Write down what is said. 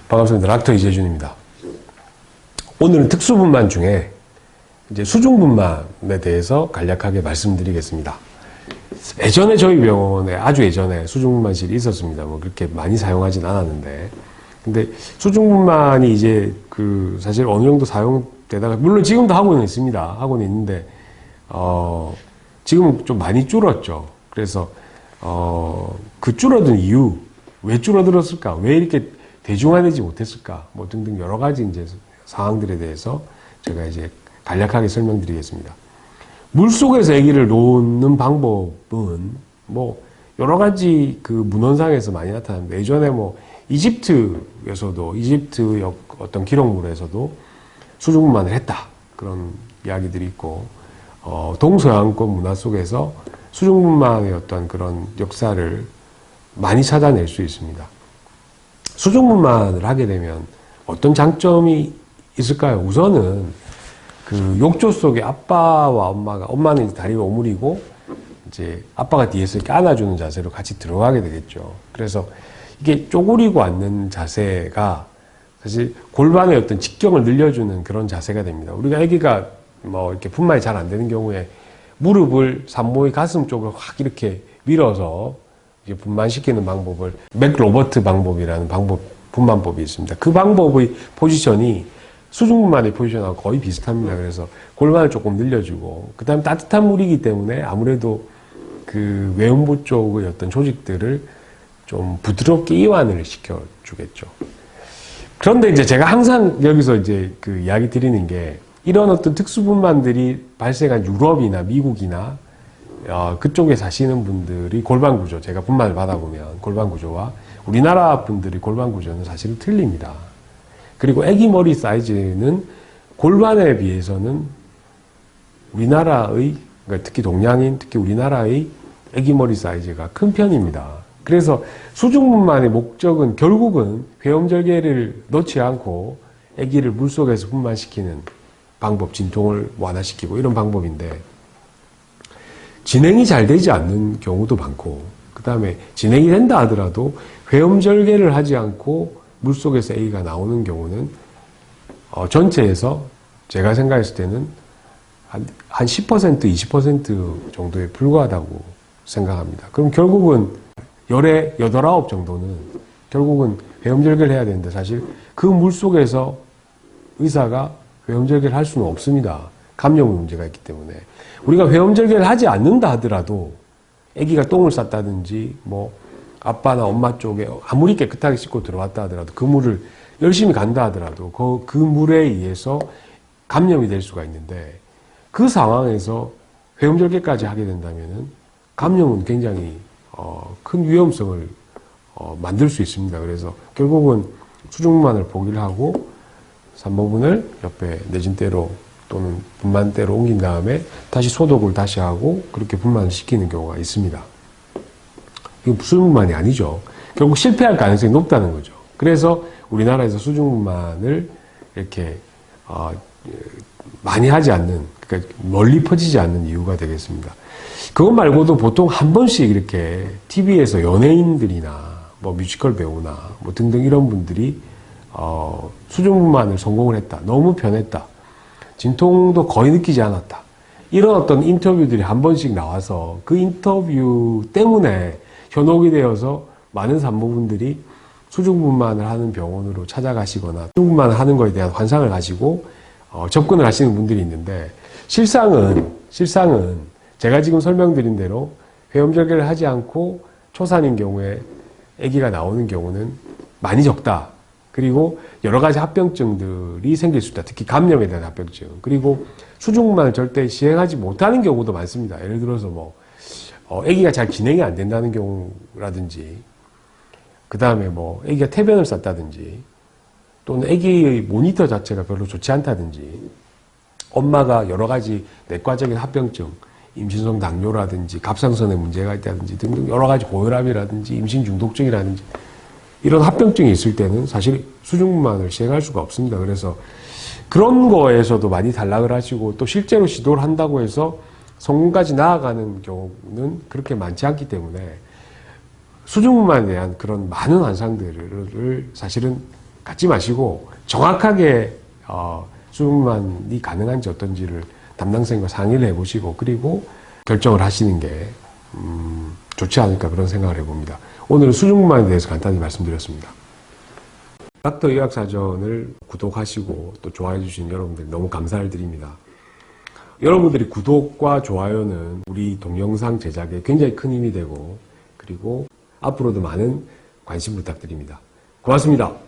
반갑습니다. 닥터 이재준입니다. 오늘은 특수분만 중에 이제 수중분만에 대해서 간략하게 말씀드리겠습니다. 예전에 저희 병원에 아주 예전에 수중분만실이 있었습니다. 뭐 그렇게 많이 사용하진 않았는데, 근데 수중분만이 이제 사실 어느 정도 사용되다가, 물론 지금도 하고는 있습니다. 하고는 있는데 지금은 좀 많이 줄었죠. 그래서 그 줄어든 이유, 왜 줄어들었을까? 왜 이렇게 대중화되지 못했을까? 뭐 등등 여러 가지 이제 상황들에 대해서 제가 이제 간략하게 설명드리겠습니다. 물 속에서 아기를 놓는 방법은 뭐 여러 가지 문헌상에서 많이 나타납니다. 예전에 뭐 이집트에서도, 이집트 어떤 기록물에서도 수중분만을 했다, 그런 이야기들이 있고, 동서양권 문화 속에서 수중분만의 어떤 그런 역사를 많이 찾아낼 수 있습니다. 수중분만을 하게 되면 어떤 장점이 있을까요? 우선은 욕조 속에 아빠와 엄마는 이제 다리가 오므리고 이제 아빠가 뒤에서 이렇게 안아주는 자세로 같이 들어가게 되겠죠. 그래서 이게 쪼그리고 앉는 자세가 사실 골반의 어떤 직경을 늘려주는 그런 자세가 됩니다. 우리가 아기가 뭐 이렇게 분만이 잘 안 되는 경우에 무릎을 산모의 가슴 쪽으로 확 이렇게 밀어서 이제 분만시키는 방법을 맥로버트 방법이라는 분만법이 있습니다. 그 방법의 포지션이 수중분만의 포지션하고 거의 비슷합니다. 그래서 골반을 조금 늘려주고, 그 다음에 따뜻한 물이기 때문에 아무래도 외음부 쪽의 어떤 조직들을 좀 부드럽게 이완을 시켜주겠죠. 그런데 이제 제가 항상 여기서 이제 이야기 드리는 게, 이런 어떤 특수분만들이 발생한 유럽이나 미국이나 그쪽에 사시는 분들이 골반 구조, 제가 분만을 받아보면 골반 구조와 우리나라 분들의 골반 구조는 사실은 틀립니다. 그리고 아기 머리 사이즈는 골반에 비해서는 우리나라의, 그러니까 특히 동양인, 특히 우리나라의 아기 머리 사이즈가 큰 편입니다. 그래서 수중분만의 목적은 결국은 회음절개를 넣지 않고 아기를 물속에서 분만시키는 방법, 진통을 완화시키고 이런 방법인데, 진행이 잘 되지 않는 경우도 많고, 그 다음에 진행이 된다 하더라도 회음절개를 하지 않고 물속에서 아기가 나오는 경우는 전체에서 제가 생각했을 때는 한 10%, 20% 정도에 불과하다고 생각합니다. 그럼 결국은 열에 8, 9 정도는 결국은 회음절개를 해야 되는데, 사실 그 물속에서 의사가 회음절개를 할 수는 없습니다. 감염의 문제가 있기 때문에. 우리가 회음절개를 하지 않는다 하더라도 아기가 똥을 쌌다든지 뭐 아빠나 엄마 쪽에 아무리 깨끗하게 씻고 들어왔다 하더라도 그 물을 열심히 간다 하더라도 그 물에 의해서 감염이 될 수가 있는데, 그 상황에서 회음절개까지 하게 된다면은 감염은 굉장히 큰 위험성을 만들 수 있습니다. 그래서 결국은 수중분만을 포기를 하고 산모분을 옆에 내진대로 또는 분만대로 옮긴 다음에 다시 소독을 다시 하고 그렇게 분만을 시키는 경우가 있습니다. 이건 수중분만이 아니죠. 결국 실패할 가능성이 높다는 거죠. 그래서 우리나라에서 수중분만을 이렇게 많이 하지 않는, 그러니까 멀리 퍼지지 않는 이유가 되겠습니다. 그것 말고도 보통 한 번씩 이렇게 TV에서 연예인들이나 뭐 뮤지컬 배우나 뭐 등등 이런 분들이 수중분만을 성공을 했다, 너무 편했다, 진통도 거의 느끼지 않았다, 이런 어떤 인터뷰들이 한 번씩 나와서 그 인터뷰 때문에 현혹이 되어서 많은 산모분들이 수중분만을 하는 병원으로 찾아가시거나 수중분만을 하는 것에 대한 환상을 가지고 접근을 하시는 분들이 있는데, 실상은 제가 지금 설명드린 대로 회음절개를 하지 않고 초산인 경우에 아기가 나오는 경우는 많이 적다. 그리고 여러 가지 합병증들이 생길 수 있다. 특히 감염에 대한 합병증. 그리고 수중분만을 절대 시행하지 못하는 경우도 많습니다. 예를 들어서 뭐 아기가 잘 진행이 안 된다는 경우라든지, 그 다음에 뭐 아기가 태변을 쌌다든지, 또는 아기의 모니터 자체가 별로 좋지 않다든지, 엄마가 여러 가지 내과적인 합병증, 임신성 당뇨라든지 갑상선에 문제가 있다든지 등등 여러 가지 고혈압이라든지 임신 중독증이라든지 이런 합병증이 있을 때는 사실 수중분만을 시행할 수가 없습니다. 그래서 그런 거에서도 많이 단락을 하시고, 또 실제로 시도를 한다고 해서 성공까지 나아가는 경우는 그렇게 많지 않기 때문에 수중분만에 대한 그런 많은 환상들을 사실은 갖지 마시고 정확하게 수중만이 가능한지 어떤지를 담당 선생님과 상의를 해보시고 그리고 결정을 하시는 게 좋지 않을까 그런 생각을 해봅니다. 오늘은 수중만에 대해서 간단히 말씀드렸습니다. 닥터 의학사전을 구독하시고 또 좋아해 주신 여러분들 너무 감사를 드립니다. 여러분들이 구독과 좋아요는 우리 동영상 제작에 굉장히 큰 힘이 되고 그리고 앞으로도 많은 관심 부탁드립니다. 고맙습니다.